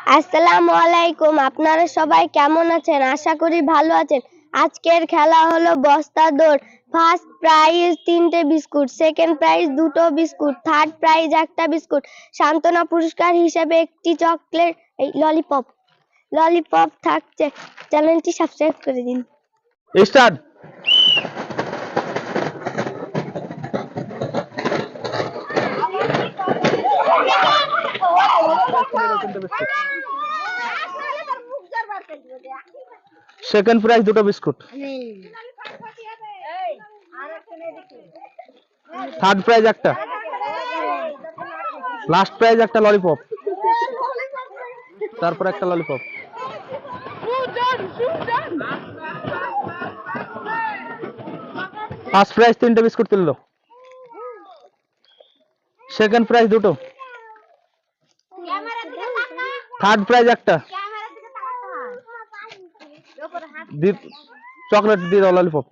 আসসালামু আলাইকুম। আপনারা সবাই কেমন আছেন? আশা করি ভালো আছেন। আজকের খেলা হলো বস্তা দৌড়। ফার্স্ট প্রাইজ 3টে বিস্কুট, সেকেন্ড প্রাইজ 2টো বিস্কুট, থার্ড প্রাইজ 1টা বিস্কুট, সান্ত্বনা পুরস্কার হিসেবে একটি চকলেট ললিপপ থাকছে। চ্যানেলটি সাবস্ক্রাইব করে দিন। স্টার্ট। সেকেন্ড প্রাইজ 2টো বিস্কুট, থার্ড প্রাইজ 1টা, লাস্ট প্রাইজ 1টা ললিপপ, তারপর 1টা ললিপপ। ফার্স্ট প্রাইজ 3টে বিস্কুট তুললো, সেকেন্ড প্রাইজ 2টো, থার্ড প্রাইজ 1টা, চকলেট দিয়ে দাও ললিপপ।